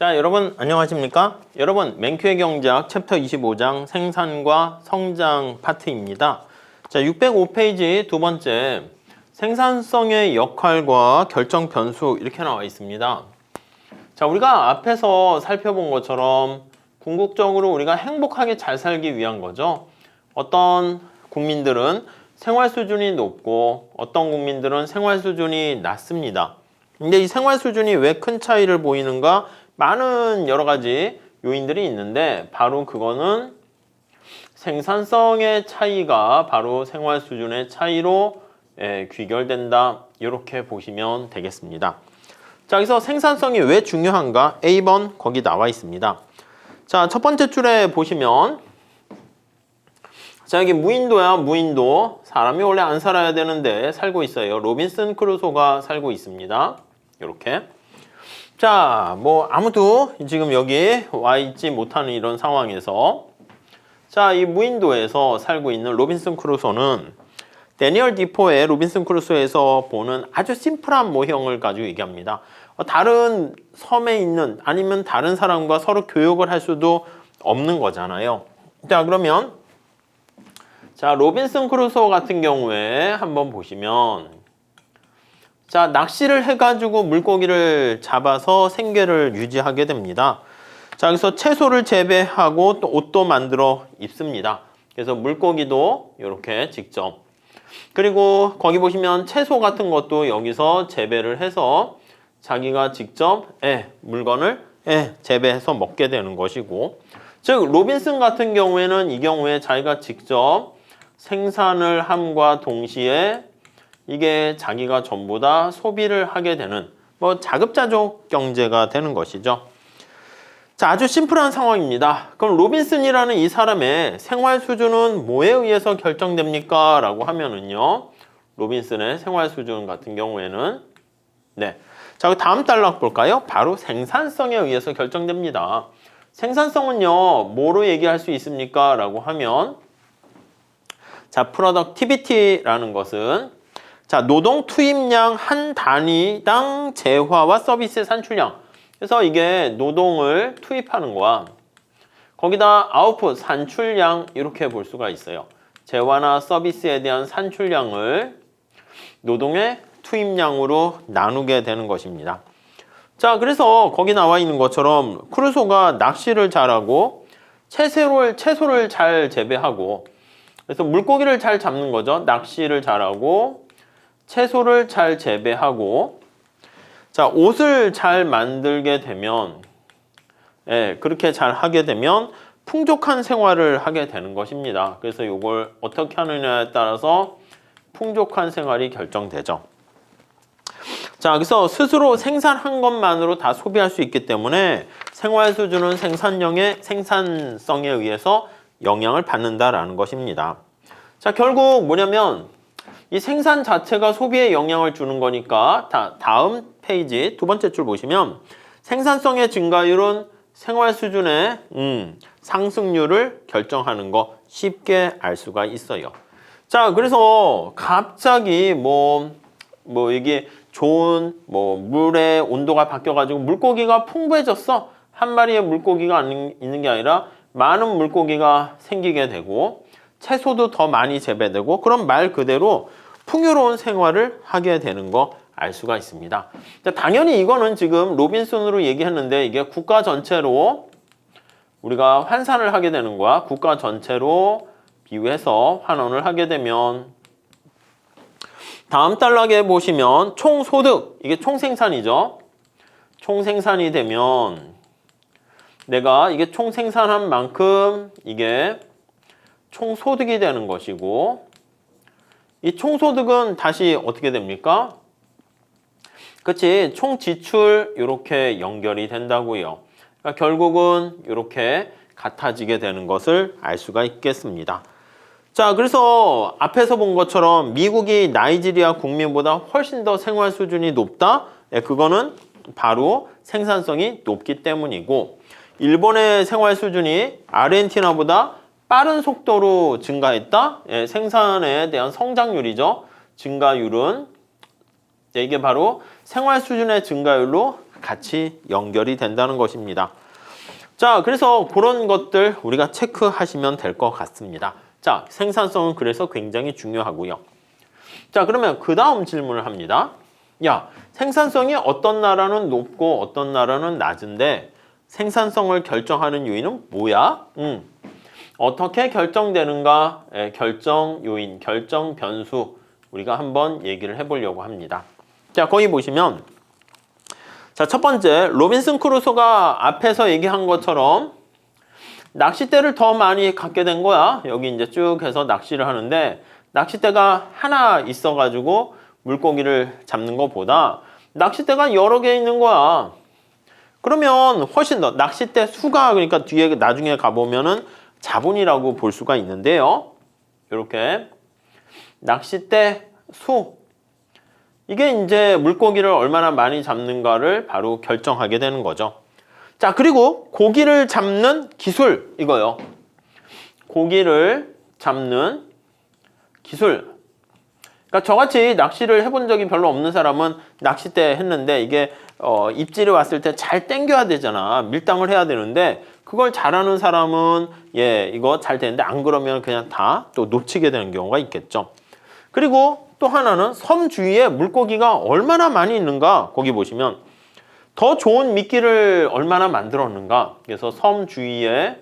자, 여러분 안녕하십니까? 여러분 맨큐의 경제학 챕터 25장 생산과 성장 파트입니다. 자, 605페이지 두 번째 생산성의 역할과 결정 변수 이렇게 나와 있습니다. 자, 우리가 앞에서 살펴본 것처럼 궁극적으로 우리가 행복하게 잘 살기 위한 거죠. 어떤 국민들은 생활 수준이 높고 어떤 국민들은 생활 수준이 낮습니다. 근데 이 생활 수준이 왜 큰 차이를 보이는가? 많은 여러 가지 요인들이 있는데 바로 그거는 생산성의 차이가 바로 생활 수준의 차이로 귀결된다. 이렇게 보시면 되겠습니다. 자, 여기서 생산성이 왜 중요한가? A번 거기 나와 있습니다. 자, 첫 번째 줄에 보시면 자, 여기 무인도야, 무인도. 사람이 원래 안 살아야 되는데 살고 있어요. 로빈슨 크루소가 살고 있습니다. 이렇게. 자, 뭐 아무도 지금 여기 와 있지 못하는 이런 상황에서 자, 이 무인도에서 살고 있는 로빈슨 크루소는 데니얼 디포의 로빈슨 크루소에서 보는 아주 심플한 모형을 가지고 얘기합니다. 다른 섬에 있는 아니면 다른 사람과 서로 교역을 할 수도 없는 거잖아요. 자, 그러면 자, 로빈슨 크루소 같은 경우에 한번 보시면 자, 낚시를 해가지고 물고기를 잡아서 생계를 유지하게 됩니다. 자, 여기서 채소를 재배하고 또 옷도 만들어 입습니다. 그래서 물고기도 이렇게 직접. 그리고 거기 보시면 채소 같은 것도 여기서 재배를 해서 자기가 직접 물건을 재배해서 먹게 되는 것이고, 즉 로빈슨 같은 경우에는 이 경우에 자기가 직접 생산을 함과 동시에 이게 자기가 전부 다 소비를 하게 되는 뭐 자급자족 경제가 되는 것이죠. 자, 아주 심플한 상황입니다. 그럼 로빈슨이라는 이 사람의 생활 수준은 뭐에 의해서 결정됩니까? 라고 하면은요. 로빈슨의 생활 수준 같은 경우에는 자, 다음 단락 볼까요? 바로 생산성에 의해서 결정됩니다. 생산성은요. 뭐로 얘기할 수 있습니까? 라고 하면 자, productivity라는 것은 자, 노동 투입량 한 단위당 재화와 서비스의 산출량. 그래서 이게 노동을 투입하는 거야. 거기다 아웃풋, 산출량 이렇게 볼 수가 있어요. 재화나 서비스에 대한 산출량을 노동의 투입량으로 나누게 되는 것입니다. 자, 그래서 거기 나와 있는 것처럼 크루소가 낚시를 잘하고 채소를 잘 재배하고 그래서 물고기를 잘 잡는 거죠. 낚시를 잘하고 채소를 잘 재배하고 자, 옷을 잘 만들게 되면 그렇게 잘 하게 되면 풍족한 생활을 하게 되는 것입니다. 그래서 이걸 어떻게 하느냐에 따라서 풍족한 생활이 결정되죠. 자, 그래서 스스로 생산한 것만으로 다 소비할 수 있기 때문에 생활 수준은 생산성에 의해서 영향을 받는다라는 것입니다. 자, 결국 뭐냐면 이 생산 자체가 소비에 영향을 주는 거니까 다음 페이지 두 번째 줄 보시면 생산성의 증가율은 생활 수준의 상승률을 결정하는 거 쉽게 알 수가 있어요. 자, 그래서 갑자기 이게 좋은 물의 온도가 바뀌어가지고 물고기가 풍부해졌어. 한 마리의 물고기가 있는 게 아니라 많은 물고기가 생기게 되고 채소도 더 많이 재배되고 그럼 말 그대로 풍요로운 생활을 하게 되는 거 알 수가 있습니다. 자, 당연히 이거는 지금 로빈슨으로 얘기했는데 이게 국가 전체로 우리가 환산을 하게 되는 거야. 국가 전체로 비유해서 환원을 하게 되면 다음 단락에 보시면 총소득, 이게 총생산이죠. 총생산이 되면 내가 이게 총생산한 만큼 이게 총소득이 되는 것이고 이 총소득은 다시 어떻게 됩니까? 그치, 총지출 이렇게 연결이 된다고요. 그러니까 결국은 이렇게 같아지게 되는 것을 알 수가 있겠습니다. 자, 그래서 앞에서 본 것처럼 미국이 나이지리아 국민보다 훨씬 더 생활 수준이 높다? 그거는 바로 생산성이 높기 때문이고 일본의 생활 수준이 아르헨티나보다 빠른 속도로 증가했다? 생산에 대한 성장률이죠. 증가율은 이게 바로 생활 수준의 증가율로 같이 연결이 된다는 것입니다. 자, 그래서 그런 것들 우리가 체크하시면 될 것 같습니다. 자, 생산성은 그래서 굉장히 중요하고요. 자, 그러면 그 다음 질문을 합니다. 야, 생산성이 어떤 나라는 높고 어떤 나라는 낮은데 생산성을 결정하는 요인은 뭐야? 어떻게 결정되는가? 결정 요인, 결정 변수 우리가 한번 얘기를 해보려고 합니다. 자, 거기 보시면 자, 첫 번째 로빈슨 크루소가 앞에서 얘기한 것처럼 낚싯대를 더 많이 갖게 된 거야. 여기 이제 쭉 해서 낚시를 하는데 낚싯대가 하나 있어가지고 물고기를 잡는 것보다 낚싯대가 여러 개 있는 거야. 그러면 훨씬 더 낚싯대 수가 그러니까 뒤에 나중에 가보면은 자본이라고 볼 수가 있는데요. 이렇게 낚싯대 수 이게 이제 물고기를 얼마나 많이 잡는가를 바로 결정하게 되는 거죠. 자, 그리고 고기를 잡는 기술 이거요. 고기를 잡는 기술. 그러니까 저같이 낚시를 해본 적이 별로 없는 사람은 낚싯대 했는데 이게 입질이 왔을 때 잘 당겨야 되잖아. 밀당을 해야 되는데 그걸 잘하는 사람은 이거 잘 되는데 안 그러면 그냥 다 또 놓치게 되는 경우가 있겠죠. 그리고 또 하나는 섬 주위에 물고기가 얼마나 많이 있는가 거기 보시면 더 좋은 미끼를 얼마나 만들었는가. 그래서 섬 주위에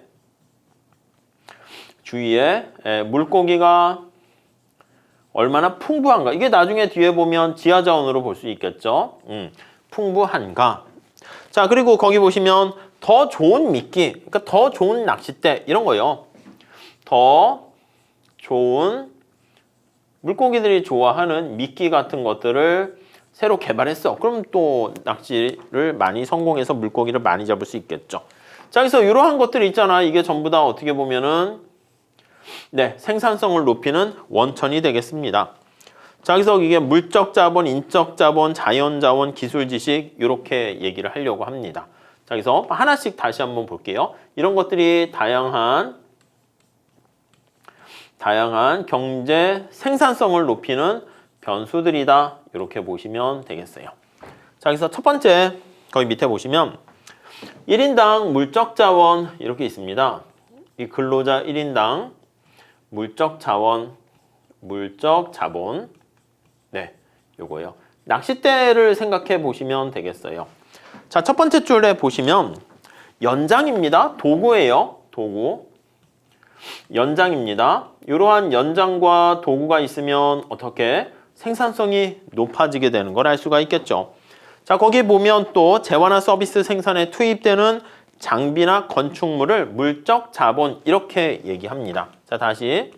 물고기가 얼마나 풍부한가. 이게 나중에 뒤에 보면 지하자원으로 볼 수 있겠죠. 풍부한가. 자, 그리고 거기 보시면 더 좋은 미끼, 그러니까 더 좋은 낚싯대 이런 거예요. 더 좋은 물고기들이 좋아하는 미끼 같은 것들을 새로 개발했어. 그럼 또 낚시를 많이 성공해서 물고기를 많이 잡을 수 있겠죠. 자, 그래서 이러한 것들이 있잖아. 이게 전부 다 어떻게 보면은 생산성을 높이는 원천이 되겠습니다. 자, 그래서 이게 물적 자본, 인적 자본, 자연 자원, 기술 지식 이렇게 얘기를 하려고 합니다. 자, 그래서 하나씩 다시 한번 볼게요. 이런 것들이 다양한 경제 생산성을 높이는 변수들이다. 이렇게 보시면 되겠어요. 자, 그래서 첫 번째 거기 밑에 보시면 1인당 물적 자원 이렇게 있습니다. 이 근로자 1인당 물적 자본 요거예요. 낚싯대를 생각해 보시면 되겠어요. 자, 첫 번째 줄에 보시면 연장입니다. 도구예요. 도구. 연장입니다. 이러한 연장과 도구가 있으면 어떻게 생산성이 높아지게 되는 걸 알 수가 있겠죠. 자, 거기 보면 또 재화나 서비스 생산에 투입되는 장비나 건축물을 물적 자본 이렇게 얘기합니다. 자, 다시.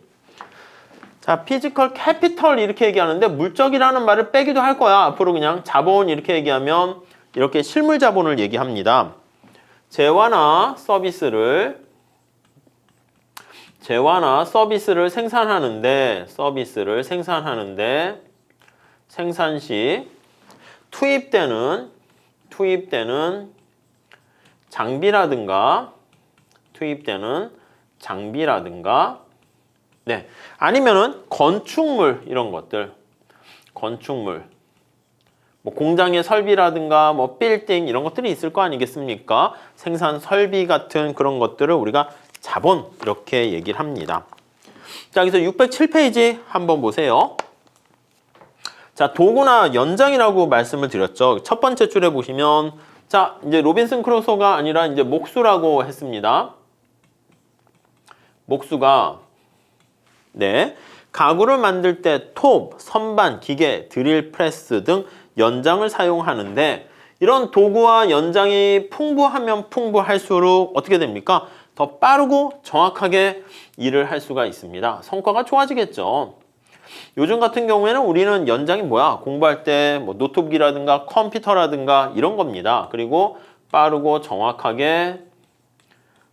자, 피지컬 캐피털 이렇게 얘기하는데 물적이라는 말을 빼기도 할 거야. 앞으로 그냥 자본 이렇게 얘기하면 이렇게 실물 자본을 얘기합니다. 재화나 서비스를 생산하는데 생산 시 투입되는 장비라든가 아니면은 건축물 이런 것들 건축물 뭐 공장의 설비라든가 뭐 빌딩 이런 것들이 있을 거 아니겠습니까? 생산 설비 같은 그런 것들을 우리가 자본 이렇게 얘기를 합니다. 자, 그래서 607페이지 한번 보세요. 자, 도구나 연장이라고 말씀을 드렸죠. 첫 번째 줄에 보시면 자, 이제 로빈슨 크루소가 아니라 이제 목수라고 했습니다. 목수가 가구를 만들 때 톱, 선반, 기계, 드릴 프레스 등 연장을 사용하는데 이런 도구와 연장이 풍부하면 풍부할수록 어떻게 됩니까? 더 빠르고 정확하게 일을 할 수가 있습니다. 성과가 좋아지겠죠. 요즘 같은 경우에는 우리는 연장이 뭐야? 공부할 때 뭐 노트북이라든가 컴퓨터라든가 이런 겁니다. 그리고 빠르고 정확하게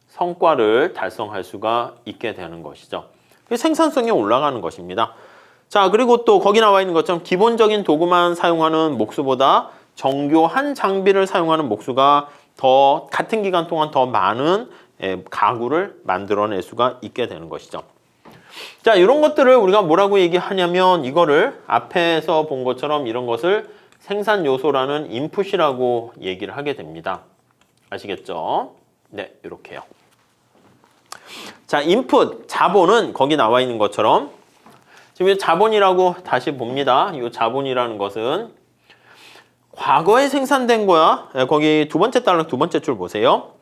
성과를 달성할 수가 있게 되는 것이죠. 생산성이 올라가는 것입니다. 자, 그리고 또 거기 나와 있는 것처럼 기본적인 도구만 사용하는 목수보다 정교한 장비를 사용하는 목수가 더 같은 기간 동안 더 많은 가구를 만들어낼 수가 있게 되는 것이죠. 자, 이런 것들을 우리가 뭐라고 얘기하냐면 이거를 앞에서 본 것처럼 이런 것을 생산 요소라는 인풋이라고 얘기를 하게 됩니다. 아시겠죠? 네, 이렇게요. 자, 인풋, 자본은 거기 나와 있는 것처럼 지금 이 자본이라고 다시 봅니다. 이 자본이라는 것은 과거에 생산된 거야. 거기 두 번째 달랑 두 번째 줄 보세요.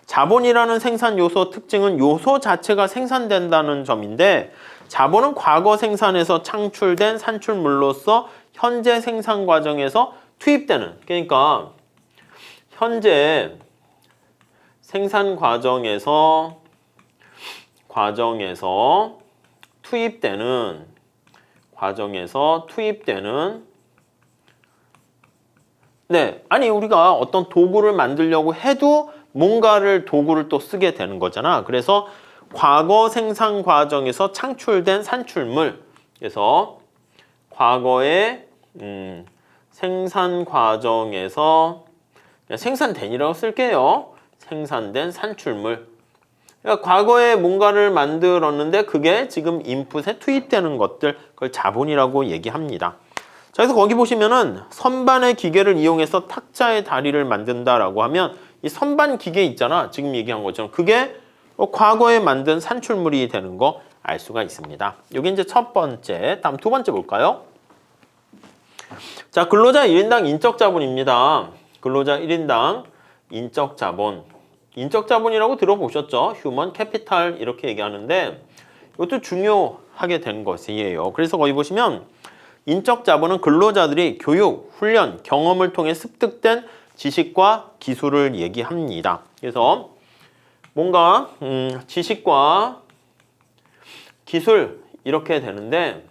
자본이라는 생산 요소 특징은 요소 자체가 생산된다는 점인데 자본은 과거 생산에서 창출된 산출물로서 현재 생산 과정에서 투입되는, 그러니까 현재 생산 과정에서 투입되는 네, 아니 우리가 어떤 도구를 만들려고 해도 뭔가를 도구를 또 쓰게 되는 거잖아. 그래서 과거 생산 과정에서 창출된 산출물, 그래서 과거의 생산 과정에서 생산된이라고 쓸게요. 생산된 산출물. 그러니까 과거에 뭔가를 만들었는데 그게 지금 인풋에 투입되는 것들, 그걸 자본이라고 얘기합니다. 자, 그래서 거기 보시면은 선반의 기계를 이용해서 탁자의 다리를 만든다라고 하면 이 선반 기계 있잖아. 지금 얘기한 것처럼 그게 과거에 만든 산출물이 되는 거 알 수가 있습니다. 이게 이제 첫 번째. 다음 두 번째 볼까요? 자, 근로자 1인당 인적 자본입니다. 근로자 1인당 인적 자본. 인적 자본이라고 들어보셨죠? 휴먼 캐피탈 이렇게 얘기하는데 이것도 중요하게 된 것이에요. 그래서 거기 보시면 인적 자본은 근로자들이 교육, 훈련, 경험을 통해 습득된 지식과 기술을 얘기합니다. 그래서 뭔가 지식과 기술 이렇게 되는데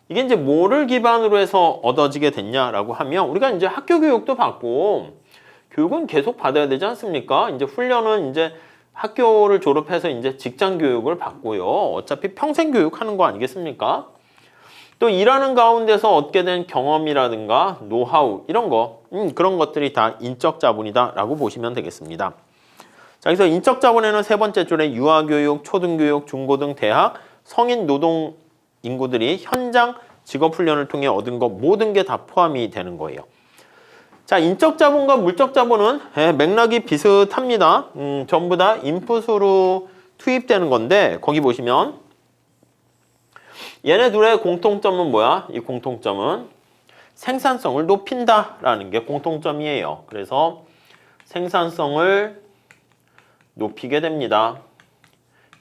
이게 이제 뭐를 기반으로 해서 얻어지게 됐냐라고 하면 우리가 이제 학교 교육도 받고 교육은 계속 받아야 되지 않습니까? 이제 훈련은 이제 학교를 졸업해서 이제 직장 교육을 받고요. 어차피 평생 교육하는 거 아니겠습니까? 또 일하는 가운데서 얻게 된 경험이라든가 노하우 이런 거 그런 것들이 다 인적 자본이다라고 보시면 되겠습니다. 자, 그래서 인적 자본에는 세 번째 줄에 유아교육, 초등교육, 중고등, 대학, 성인 노동 인구들이 현장 직업 훈련을 통해 얻은 것 모든 게 다 포함이 되는 거예요. 자, 인적 자본과 물적 자본은 맥락이 비슷합니다. 전부 다 인풋으로 투입되는 건데 거기 보시면 얘네 둘의 공통점은 뭐야? 이 공통점은 생산성을 높인다라는 게 공통점이에요. 그래서 생산성을 높이게 됩니다.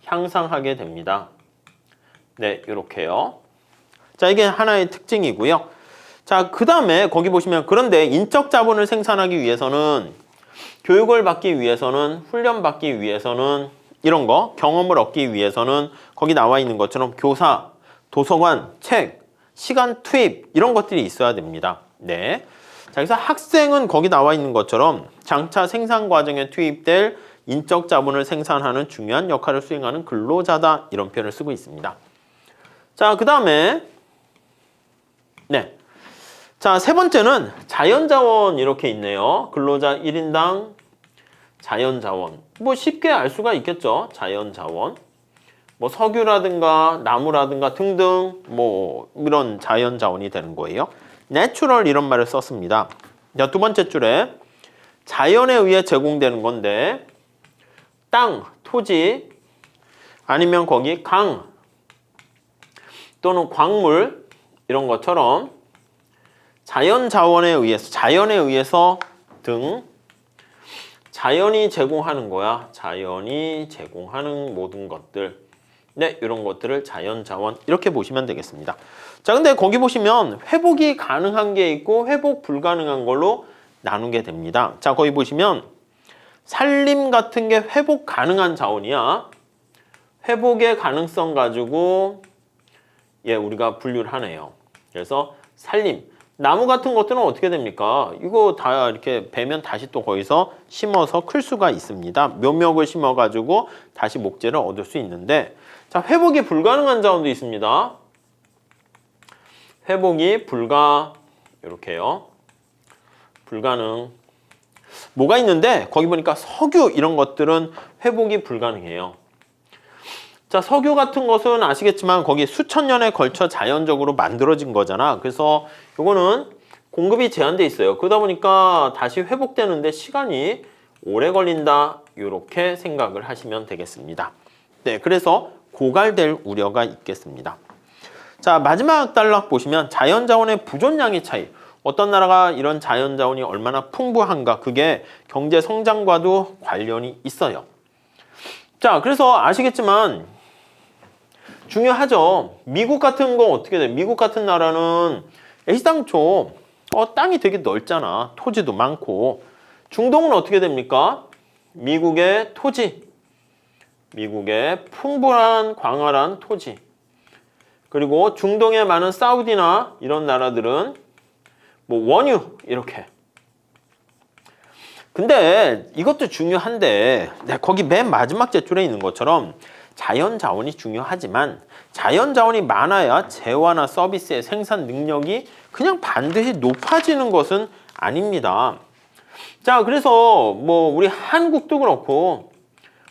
향상하게 됩니다. 네, 이렇게요. 자, 이게 하나의 특징이고요. 자, 그 다음에 거기 보시면 그런데 인적 자본을 생산하기 위해서는 교육을 받기 위해서는 훈련 받기 위해서는 이런 거 경험을 얻기 위해서는 거기 나와 있는 것처럼 교사, 도서관, 책, 시간 투입 이런 것들이 있어야 됩니다. 네. 자, 그래서 학생은 거기 나와 있는 것처럼 장차 생산 과정에 투입될 인적 자본을 생산하는 중요한 역할을 수행하는 근로자다 이런 표현을 쓰고 있습니다. 자, 그 다음에 네. 자, 세 번째는 자연자원 이렇게 있네요. 근로자 1인당 자연자원. 뭐 쉽게 알 수가 있겠죠. 자연자원. 뭐 석유라든가 나무라든가 등등 뭐 이런 자연자원이 되는 거예요. 내추럴 이런 말을 썼습니다. 자, 두 번째 줄에 자연에 의해 제공되는 건데 땅, 토지 아니면 거기 강 또는 광물 이런 것처럼 자연에 의해서 등 자연이 제공하는 거야. 자연이 제공하는 모든 것들. 네, 이런 것들을 자연자원 이렇게 보시면 되겠습니다. 자, 근데 거기 보시면 회복이 가능한 게 있고 회복 불가능한 걸로 나누게 됩니다. 자, 거기 보시면 산림 같은 게 회복 가능한 자원이야. 회복의 가능성 가지고 우리가 분류를 하네요. 그래서 산림, 나무 같은 것들은 어떻게 됩니까? 이거 다 이렇게 베면 다시 또 거기서 심어서 클 수가 있습니다. 묘목을 심어가지고 다시 목재를 얻을 수 있는데 자, 회복이 불가능한 자원도 있습니다. 회복이 이렇게요. 불가능. 뭐가 있는데 거기 보니까 석유 이런 것들은 회복이 불가능해요. 자, 석유 같은 것은 아시겠지만 거기 수천 년에 걸쳐 자연적으로 만들어진 거잖아. 그래서 이거는 공급이 제한돼 있어요. 그러다 보니까 다시 회복되는데 시간이 오래 걸린다. 이렇게 생각을 하시면 되겠습니다. 네, 그래서 고갈될 우려가 있겠습니다. 자, 마지막 단락 보시면 자연자원의 부존량의 차이. 어떤 나라가 이런 자연자원이 얼마나 풍부한가, 그게 경제 성장과도 관련이 있어요. 자, 그래서 아시겠지만 중요하죠. 미국 같은 거 어떻게 돼? 미국 같은 나라는 애시당초 땅이 되게 넓잖아. 토지도 많고. 중동은 어떻게 됩니까? 미국의 토지, 미국의 풍부한 광활한 토지, 그리고 중동에 많은 사우디나 이런 나라들은 뭐 원유 이렇게. 근데 이것도 중요한데 거기 맨 마지막 제줄에 있는 것처럼 자연자원이 중요하지만 자연자원이 많아야 재화나 서비스의 생산 능력이 그냥 반드시 높아지는 것은 아닙니다. 자, 그래서 뭐 우리 한국도 그렇고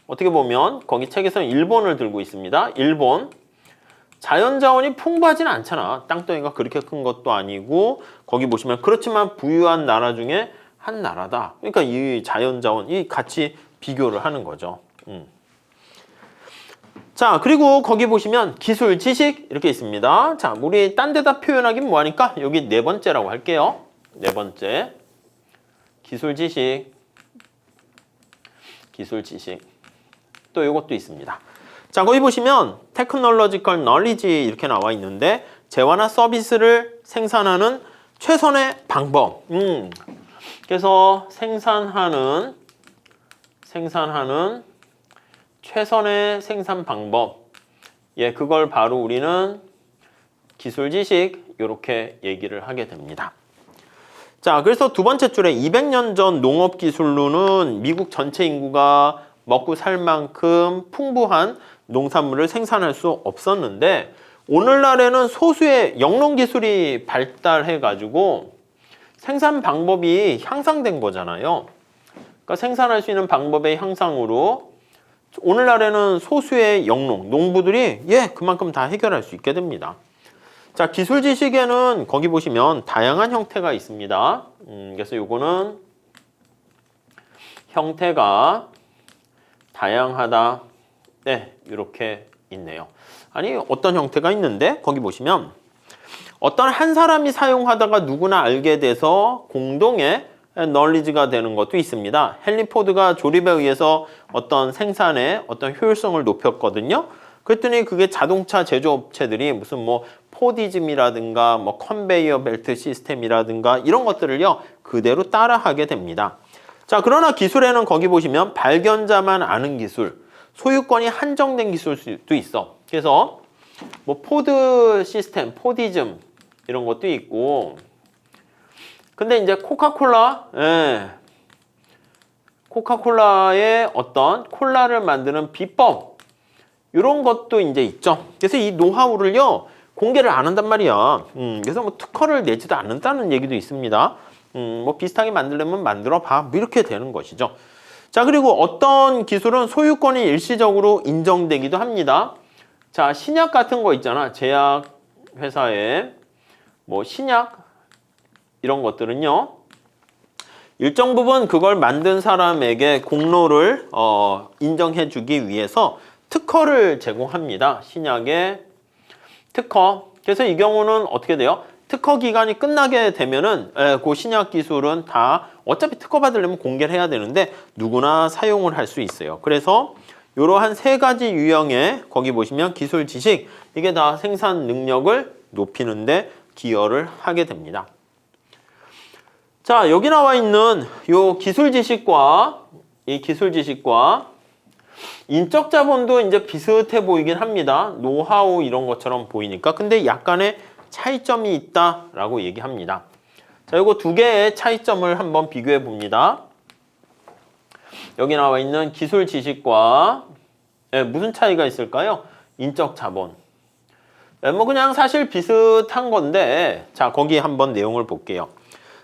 어떻게 보면 거기 책에서는 일본을 들고 있습니다. 일본. 자연자원이 풍부하진 않잖아. 땅덩이가 그렇게 큰 것도 아니고 거기 보시면 그렇지만 부유한 나라 중에 한 나라다. 그러니까 이 자연자원이 같이 비교를 하는 거죠. 자, 그리고 거기 보시면 기술, 지식 이렇게 있습니다. 자, 우리 딴 데다 표현하긴 뭐하니까 여기 네 번째라고 할게요. 네 번째. 기술, 지식. 기술, 지식. 또 이것도 있습니다. 자, 거기 보시면 테크놀로지컬 널리지 이렇게 나와 있는데 재화나 서비스를 생산하는 최선의 방법. 그래서 생산하는 최선의 생산 방법. 예, 그걸 바로 우리는 기술 지식 이렇게 얘기를 하게 됩니다. 자, 그래서 두 번째 줄에 200년 전 농업 기술로는 미국 전체 인구가 먹고 살 만큼 풍부한 농산물을 생산할 수 없었는데 오늘날에는 소수의 영농 기술이 발달해 가지고 생산 방법이 향상된 거잖아요. 그러니까 생산할 수 있는 방법의 향상으로 오늘날에는 소수의 영농, 농부들이 그만큼 다 해결할 수 있게 됩니다. 자, 기술 지식에는 거기 보시면 다양한 형태가 있습니다. 그래서 요거는 형태가 다양하다. 네, 이렇게 있네요. 아니, 어떤 형태가 있는데 거기 보시면 어떤 한 사람이 사용하다가 누구나 알게 돼서 공동의 널리지가 되는 것도 있습니다. 헨리 포드가 조립에 의해서 어떤 생산의 어떤 효율성을 높였거든요. 그랬더니 그게 자동차 제조업체들이 무슨 뭐 포디즘이라든가 뭐 컨베이어 벨트 시스템이라든가 이런 것들을요 그대로 따라하게 됩니다. 자, 그러나 기술에는 거기 보시면 발견자만 아는 기술, 소유권이 한정된 기술도 있어. 그래서 뭐 포드 시스템, 포디즘 이런 것도 있고. 근데 이제 코카콜라의 어떤 콜라를 만드는 비법 이런 것도 이제 있죠. 그래서 이 노하우를요 공개를 안 한단 말이야. 그래서 뭐 특허를 내지도 않는다는 얘기도 있습니다. 뭐 비슷하게 만들려면 만들어 봐. 뭐 이렇게 되는 것이죠. 자, 그리고 어떤 기술은 소유권이 일시적으로 인정되기도 합니다. 자, 신약 같은 거 있잖아. 제약 회사에 뭐 신약 이런 것들은요. 일정 부분 그걸 만든 사람에게 공로를 인정해 주기 위해서 특허를 제공합니다. 신약의 특허. 그래서 이 경우는 어떻게 돼요? 특허 기간이 끝나게 되면은 그 신약 기술은 다 어차피 특허 받으려면 공개를 해야 되는데 누구나 사용을 할 수 있어요. 그래서 이러한 세 가지 유형의 거기 보시면 기술 지식 이게 다 생산 능력을 높이는데 기여를 하게 됩니다. 자, 여기 나와 있는 요 기술 지식과 이 기술 지식과 인적 자본도 이제 비슷해 보이긴 합니다. 노하우 이런 것처럼 보이니까. 근데 약간의 차이점이 있다라고 얘기합니다. 자, 요거 두 개의 차이점을 한번 비교해 봅니다. 여기 나와 있는 기술 지식과 무슨 차이가 있을까요? 인적 자본. 뭐 그냥 사실 비슷한 건데 자, 거기 한번 내용을 볼게요.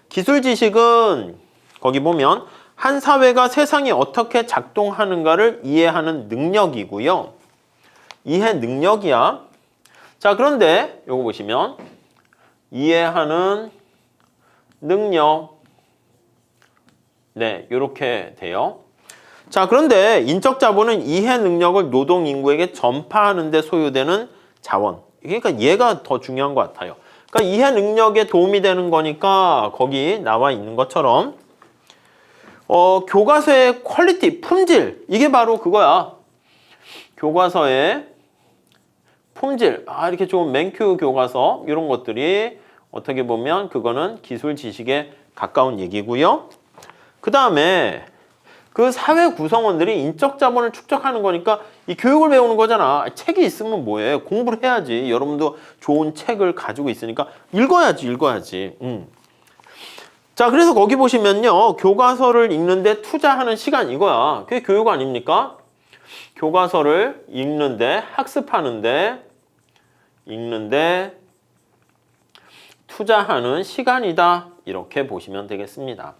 기술 지식은 거기 보면 한 사회가 세상이 어떻게 작동하는가를 이해하는 능력이고요. 이해 능력이야. 자, 그런데 요거 보시면 이해하는 능력. 네, 이렇게 돼요. 자, 그런데 인적 자본은 이해 능력을 노동 인구에게 전파하는 데 소요되는 자원. 그러니까 얘가 더 중요한 것 같아요. 그러니까 이해 능력에 도움이 되는 거니까 거기 나와 있는 것처럼 교과서의 퀄리티, 품질, 이게 바로 그거야. 교과서의 품질, 이렇게 좋은 맨큐 교과서 이런 것들이 어떻게 보면 그거는 기술 지식에 가까운 얘기고요. 그 다음에 그 사회 구성원들이 인적 자본을 축적하는 거니까 이 교육을 배우는 거잖아. 책이 있으면 뭐해? 공부를 해야지. 여러분도 좋은 책을 가지고 있으니까 읽어야지. 자, 그래서 거기 보시면요. 교과서를 읽는데 투자하는 시간 이거야. 그게 교육 아닙니까? 교과서를 읽는데, 학습하는데, 읽는데 투자하는 시간이다. 이렇게 보시면 되겠습니다.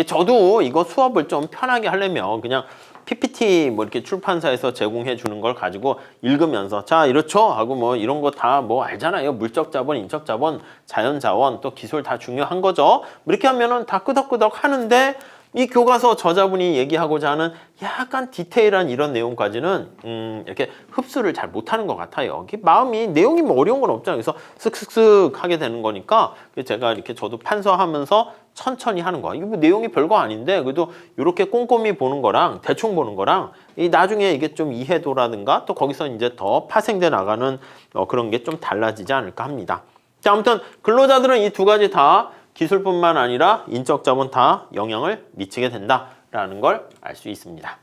저도 이거 수업을 좀 편하게 하려면 그냥 PPT 뭐 이렇게 출판사에서 제공해 주는 걸 가지고 읽으면서 자, 이렇죠? 하고 뭐 이런 거 다 뭐 알잖아요. 물적 자본, 인적 자본, 자연 자원, 또 기술 다 중요한 거죠. 이렇게 하면은 다 끄덕끄덕 하는데 이 교과서 저자분이 얘기하고자 하는 약간 디테일한 이런 내용까지는 이렇게 흡수를 잘 못하는 것 같아요. 마음이 내용이 뭐 어려운 건 없잖아요. 그래서 쓱쓱쓱 하게 되는 거니까 제가 이렇게 저도 판서하면서 천천히 하는 거. 이거 뭐 내용이 별거 아닌데 그래도 이렇게 꼼꼼히 보는 거랑 대충 보는 거랑 이 나중에 이게 좀 이해도라든가 또 거기서 이제 더 파생돼 나가는 그런 게 좀 달라지지 않을까 합니다. 자, 아무튼 근로자들은 이 두 가지 다 기술뿐만 아니라 인적 자본 다 영향을 미치게 된다라는 걸 알 수 있습니다.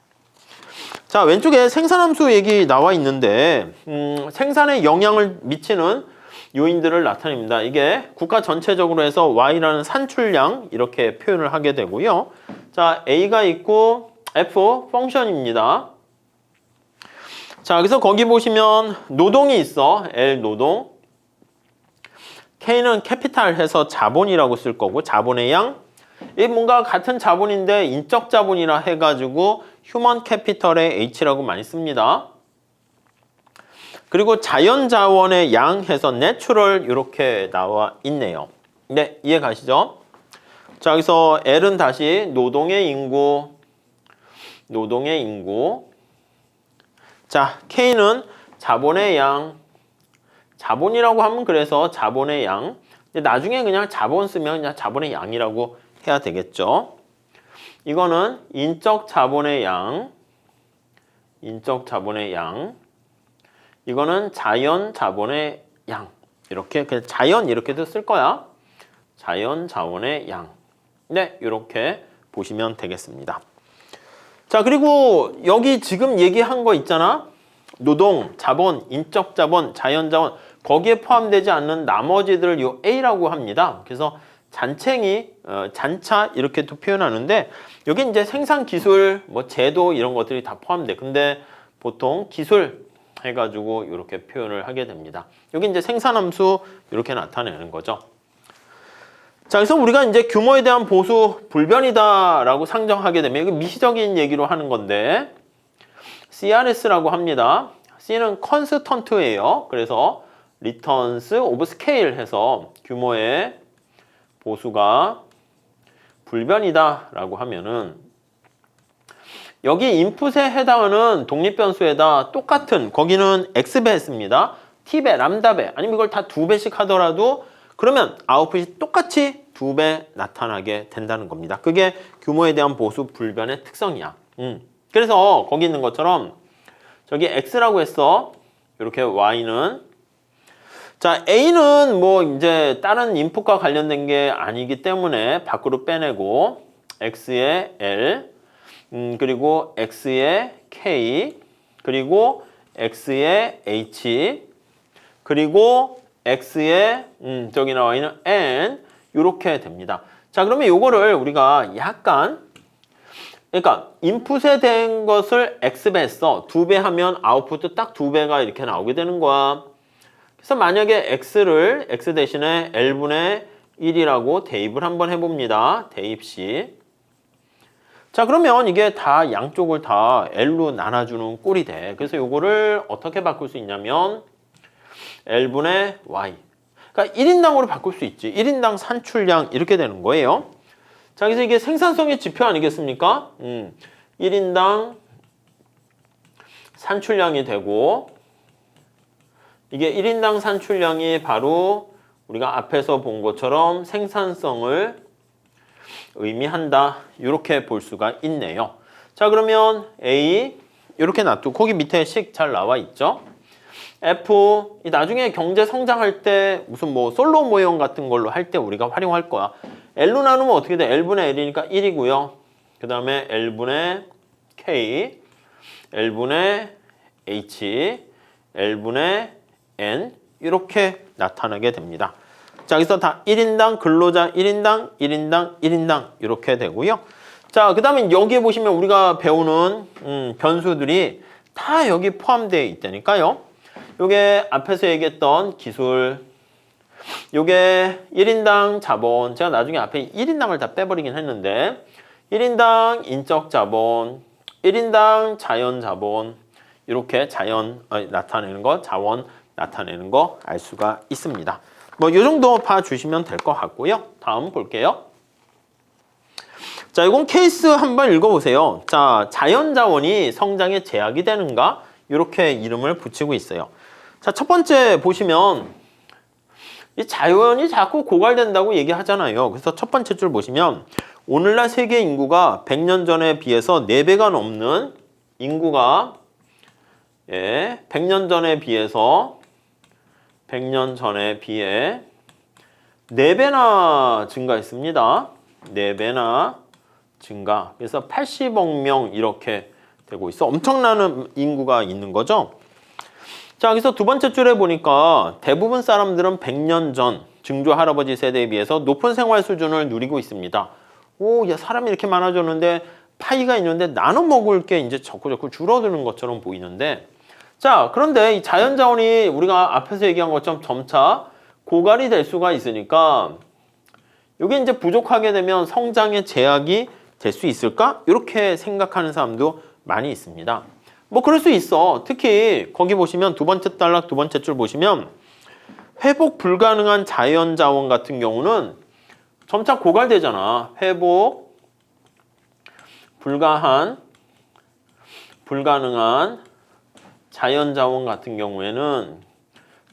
자, 왼쪽에 생산함수 얘기 나와 있는데 생산에 영향을 미치는 요인들을 나타냅니다. 이게 국가 전체적으로 해서 Y라는 산출량 이렇게 표현을 하게 되고요. 자, A가 있고 F 펑션입니다. 자, 그래서 거기 보시면 노동이 있어. L 노동. K는 캐피탈 해서 자본이라고 쓸 거고 자본의 양. 이 뭔가 같은 자본인데 인적 자본이라 해가지고 휴먼 캐피털의 H라고 많이 씁니다. 그리고 자연 자원의 양 해서 내추럴 이렇게 나와 있네요. 네, 이해 가시죠? 자, 여기서 L은 다시 노동의 인구. 자, K는 자본의 양. 자본이라고 하면 그래서 자본의 양. 근데 나중에 그냥 자본 쓰면 그냥 자본의 양이라고 해야 되겠죠. 이거는 인적 자본의 양. 이거는 자연 자본의 양. 이렇게 그냥 자연 이렇게도 쓸 거야. 자연 자원의 양. 네, 이렇게 보시면 되겠습니다. 자, 그리고 여기 지금 얘기한 거 있잖아. 노동, 자본, 인적 자본, 자연 자원 거기에 포함되지 않는 나머지들을 요 A라고 합니다. 그래서 잔챙이, 잔차 이렇게 또 표현하는데 여기 이제 생산 기술, 뭐 제도 이런 것들이 다 포함돼. 근데 보통 기술 해가지고 이렇게 표현을 하게 됩니다. 여기 이제 생산함수 이렇게 나타내는 거죠. 자, 그래서 우리가 이제 규모에 대한 보수 불변이다라고 상정하게 되면 이거 미시적인 얘기로 하는 건데 CRS라고 합니다. C는 컨스턴트예요. 그래서 Returns of Scale 해서 규모의 보수가 불변이다라고 하면은 여기 인풋에 해당하는 독립변수에다 똑같은 거기는 X배 했습니다. T배, 람다배 아니면 이걸 다 2배씩 하더라도 그러면 아웃풋이 똑같이 2배 나타나게 된다는 겁니다. 그게 규모에 대한 보수 불변의 특성이야. 그래서 거기 있는 것처럼 저기 X라고 했어. 이렇게 Y는 자, A는 뭐 이제 다른 인풋과 관련된 게 아니기 때문에 밖으로 빼내고 X의 L 그리고 X의 K 그리고 X의 H 그리고 X의 저기 나와 있는 N 이렇게 됩니다. 자, 그러면 요거를 우리가 약간 그러니까 인풋에 된 것을 X배 했어. 2배 하면 아웃풋도 딱 2배가 이렇게 나오게 되는 거야. 그래서 만약에 X를 X 대신에 L분의 1이라고 대입을 한번 해봅니다. 대입시. 자, 그러면 이게 다 양쪽을 다 L로 나눠주는 꼴이 돼. 그래서 요거를 어떻게 바꿀 수 있냐면 L분의 Y. 그러니까 1인당으로 바꿀 수 있지. 1인당 산출량 이렇게 되는 거예요. 자, 그래서 이게 생산성의 지표 아니겠습니까? 1인당 산출량이 되고 이게 1인당 산출량이 바로 우리가 앞에서 본 것처럼 생산성을 의미한다. 이렇게 볼 수가 있네요. 자, 그러면 A 이렇게 놔두고 거기 밑에 식 잘 나와 있죠. F 나중에 경제 성장할 때 무슨 뭐 솔로 모형 같은 걸로 할 때 우리가 활용할 거야. L로 나누면 어떻게 돼? L분의 L이니까 1이고요. 그 다음에 L분의 K, L분의 H, L분의 N 이렇게 나타나게 됩니다. 자, 여기서 다 1인당 근로자 1인당, 1인당, 1인당 이렇게 되고요. 자, 그 다음에 여기에 보시면 우리가 배우는 변수들이 다 여기 포함되어 있다니까요. 요게 앞에서 얘기했던 기술, 요게 1인당 자본, 제가 나중에 앞에 1인당을 다 빼버리긴 했는데 1인당 인적 자본, 1인당 자연 자본 이렇게 자연 나타내는 거, 자원 나타내는 거 알 수가 있습니다. 뭐 요 정도 봐주시면 될 것 같고요. 다음 볼게요. 자, 이건 케이스 한번 읽어보세요. 자, 자연자원이 성장에 제약이 되는가? 이렇게 이름을 붙이고 있어요. 자, 첫 번째 보시면 이 자연이 자꾸 고갈된다고 얘기하잖아요. 그래서 첫 번째 줄 보시면 오늘날 세계 인구가 100년 전에 비해서 4배가 넘는 인구가 100년 전에 비해서 100년 전에 비해 4배나 증가했습니다. 4배나 증가. 그래서 80억 명 이렇게 되고 있어. 엄청난 인구가 있는 거죠. 자, 여기서 두 번째 줄에 보니까 대부분 사람들은 100년 전 증조 할아버지 세대에 비해서 높은 생활 수준을 누리고 있습니다. 오, 야, 사람이 이렇게 많아졌는데 파이가 있는데 나눠 먹을 게 이제 자꾸 줄어드는 것처럼 보이는데, 자, 그런데 이 자연자원이 우리가 앞에서 얘기한 것처럼 점차 고갈이 될 수가 있으니까 이게 이제 부족하게 되면 성장의 제약이 될 수 있을까? 이렇게 생각하는 사람도 많이 있습니다. 뭐 그럴 수 있어. 특히 거기 보시면 두 번째 단락 두 번째 줄 보시면 회복 불가능한 자연자원 같은 경우는 점차 고갈되잖아. 회복 불가능한 자연자원 같은 경우에는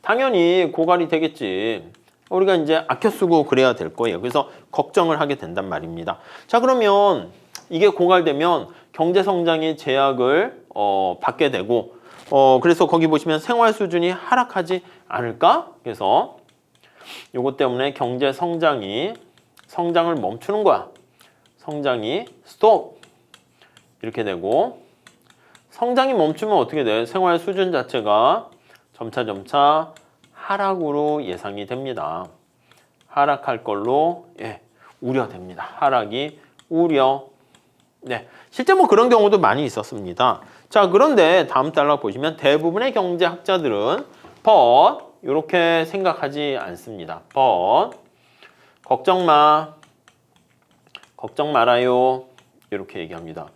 당연히 고갈이 되겠지. 우리가 이제 아껴 쓰고 그래야 될 거예요. 그래서 걱정을 하게 된단 말입니다. 자, 그러면 이게 고갈되면 경제 성장의 제약을 받게 되고 그래서 거기 보시면 생활 수준이 하락하지 않을까? 그래서 이것 때문에 경제 성장을 멈추는 거야. 성장이 스톱 이렇게 되고 성장이 멈추면 어떻게 돼? 생활 수준 자체가 점차 하락으로 예상이 됩니다. 하락할 걸로 우려됩니다. 하락이 우려. 네, 실제 뭐 그런 경우도 많이 있었습니다. 자, 그런데 다음 단락 보시면 대부분의 경제학자들은 but 이렇게 생각하지 않습니다. but 걱정 말아요 이렇게 얘기합니다.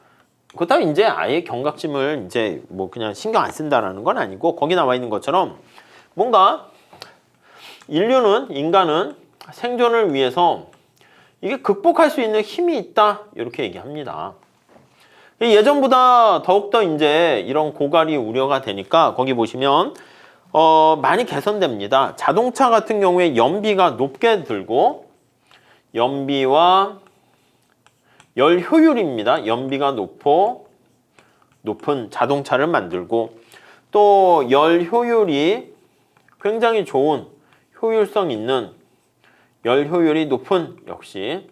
그렇다고 이제 아예 경각심을 이제 뭐 그냥 신경 안 쓴다라는 건 아니고 거기 나와 있는 것처럼 뭔가 인간은 생존을 위해서 이게 극복할 수 있는 힘이 있다 이렇게 얘기합니다. 예전보다 더욱더 이제 이런 고갈이 우려가 되니까 거기 보시면 많이 개선됩니다. 자동차 같은 경우에 연비가 높게 들고 연비와 열 효율입니다. 연비가 높은 자동차를 만들고 또 열 효율이 굉장히 좋은 효율성 있는 열 효율이 높은 역시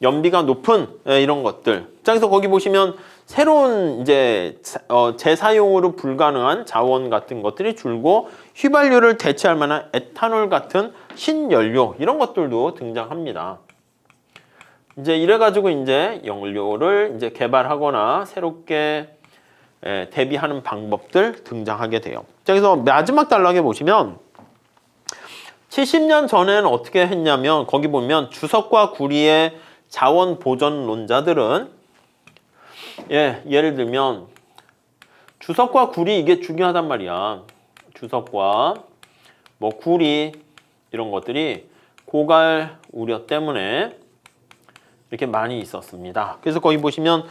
연비가 높은 이런 것들. 자, 그래서 거기 보시면 새로운 이제 재사용으로 불가능한 자원 같은 것들이 줄고 휘발유를 대체할 만한 에탄올 같은 신연료 이런 것들도 등장합니다. 이제 이래가지고 이제 연료를 이제 개발하거나 새롭게 대비하는 방법들 등장하게 돼요. 자, 그래서 마지막 단락에 보시면 70년 전에는 어떻게 했냐면 거기 보면 주석과 구리의 자원 보존론자들은 예를 들면 주석과 구리 이게 중요하단 말이야. 주석과 뭐 구리 이런 것들이 고갈 우려 때문에 이렇게 많이 있었습니다. 그래서 거기 보시면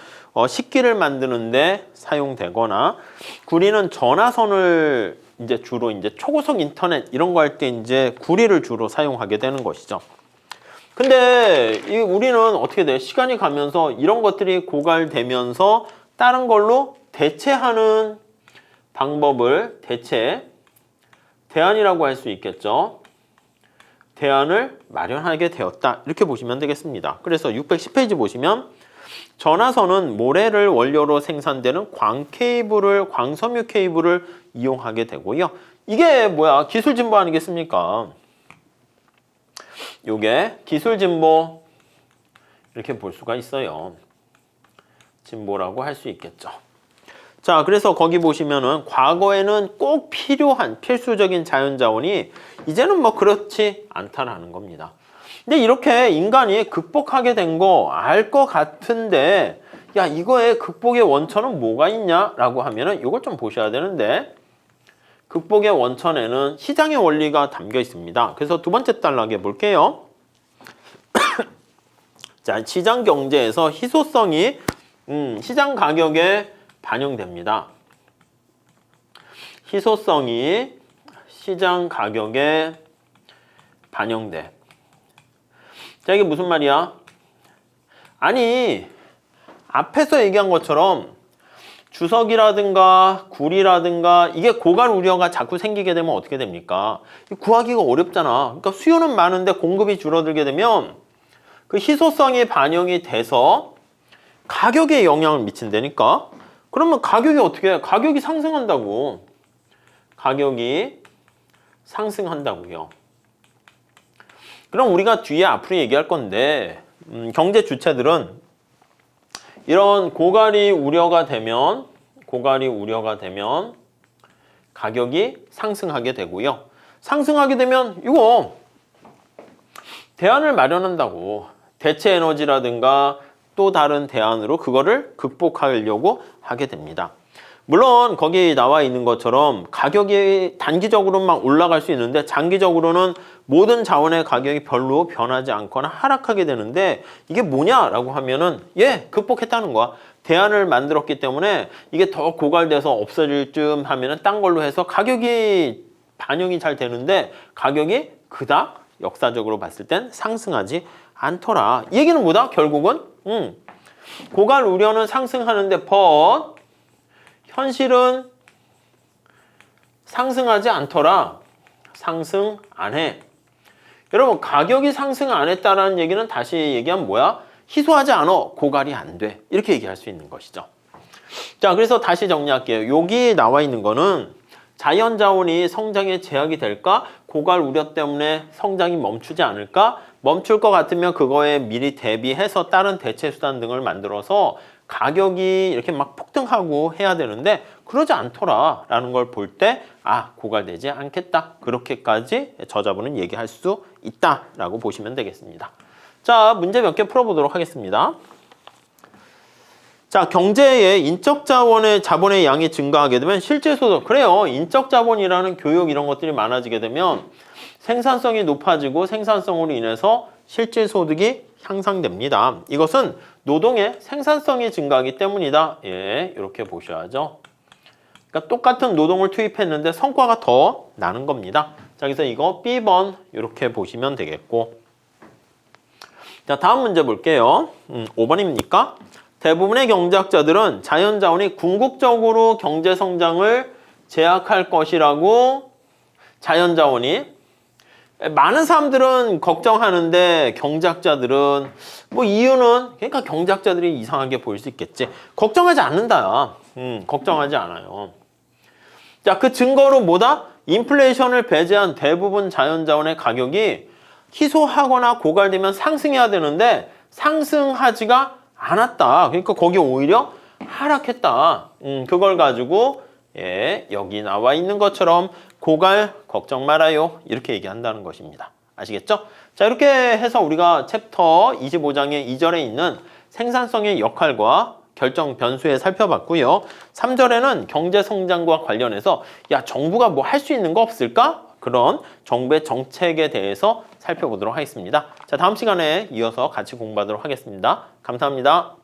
식기를 만드는데 사용되거나 구리는 전화선을 이제 주로 이제 초고속 인터넷 이런 거 할 때 이제 구리를 주로 사용하게 되는 것이죠. 근데 우리는 어떻게 돼? 시간이 가면서 이런 것들이 고갈되면서 다른 걸로 대체하는 방법을 대안이라고 할 수 있겠죠. 대안을 마련하게 되었다. 이렇게 보시면 되겠습니다. 그래서 610페이지 보시면 전화선은 모래를 원료로 생산되는 광섬유 케이블을 이용하게 되고요. 이게 뭐야? 기술 진보 아니겠습니까? 요게 기술 진보 이렇게 볼 수가 있어요. 진보라고 할 수 있겠죠. 자, 그래서 거기 보시면은 과거에는 꼭 필요한 필수적인 자연자원이 이제는 뭐 그렇지 않다라는 겁니다. 근데 이렇게 인간이 극복하게 된 거 알 것 같은데 야, 이거의 극복의 원천은 뭐가 있냐라고 하면은 이걸 좀 보셔야 되는데 극복의 원천에는 시장의 원리가 담겨 있습니다. 그래서 두 번째 단락에 볼게요. 자, 시장 경제에서 희소성이 시장 가격에 반영됩니다. 희소성이 시장 가격에 반영돼. 자, 이게 무슨 말이야? 아니, 앞에서 얘기한 것처럼 주석이라든가 구리라든가 이게 고갈 우려가 자꾸 생기게 되면 어떻게 됩니까? 구하기가 어렵잖아. 그러니까 수요는 많은데 공급이 줄어들게 되면 그 희소성이 반영이 돼서 가격에 영향을 미친다니까? 그러면 가격이 어떻게 해? 가격이 상승한다고. 가격이 상승한다고요. 그럼 우리가 뒤에 앞으로 얘기할 건데 경제 주체들은 이런 고갈이 우려가 되면 가격이 상승하게 되고요. 상승하게 되면 이거 대안을 마련한다고. 대체 에너지라든가 또 다른 대안으로 그거를 극복하려고 하게 됩니다. 물론 거기 나와 있는 것처럼 가격이 단기적으로만 올라갈 수 있는데 장기적으로는 모든 자원의 가격이 별로 변하지 않거나 하락하게 되는데 이게 뭐냐라고 하면은 극복했다는 거야. 대안을 만들었기 때문에 이게 더 고갈돼서 없어질 쯤 하면은 딴 걸로 해서 가격이 반영이 잘 되는데 가격이 그닥 역사적으로 봤을 땐 상승하지 않더라. 이 얘기는 뭐다? 결국은 고갈 우려는 상승하는데 현실은 상승하지 않더라. 상승 안 해. 여러분, 가격이 상승 안 했다라는 얘기는 다시 얘기하면 뭐야? 희소하지 않아. 고갈이 안 돼. 이렇게 얘기할 수 있는 것이죠. 자, 그래서 다시 정리할게요. 여기 나와 있는 거는 자연자원이 성장에 제약이 될까? 고갈 우려 때문에 성장이 멈추지 않을까? 멈출 것 같으면 그거에 미리 대비해서 다른 대체 수단 등을 만들어서 가격이 이렇게 막 폭등하고 해야 되는데 그러지 않더라 라는 걸 볼 때 고갈되지 않겠다. 그렇게까지 저자분은 얘기할 수 있다 라고 보시면 되겠습니다. 자, 문제 몇 개 풀어보도록 하겠습니다. 자, 경제의 인적 자본의 양이 증가하게 되면 실제 소득. 그래요. 인적 자본이라는 교육 이런 것들이 많아지게 되면 생산성이 높아지고 생산성으로 인해서 실제 소득이 향상됩니다. 이것은 노동의 생산성이 증가하기 때문이다. 이렇게 보셔야죠. 그러니까 똑같은 노동을 투입했는데 성과가 더 나는 겁니다. 자, 그래서 이거 B번 이렇게 보시면 되겠고. 자, 다음 문제 볼게요. 5번입니까? 대부분의 경제학자들은 자연자원이 궁극적으로 경제 성장을 제약할 것이라고 자연자원이 많은 사람들은 걱정하는데 경제학자들은 뭐 이유는 그러니까 경제학자들이 이상하게 보일 수 있겠지. 걱정하지 않는다. 걱정하지 않아요. 자, 그 증거로 뭐다? 인플레이션을 배제한 대부분 자연자원의 가격이 희소하거나 고갈되면 상승해야 되는데 상승하지가 않았다. 그러니까 거기 오히려 하락했다. 그걸 가지고 여기 나와 있는 것처럼 고갈 걱정 말아요. 이렇게 얘기한다는 것입니다. 아시겠죠? 자, 이렇게 해서 우리가 챕터 25장의 2절에 있는 생산성의 역할과 결정 변수에 살펴봤고요. 3절에는 경제 성장과 관련해서 정부가 뭐 할 수 있는 거 없을까? 그런 정부의 정책에 대해서 살펴보도록 하겠습니다. 자, 다음 시간에 이어서 같이 공부하도록 하겠습니다. 감사합니다.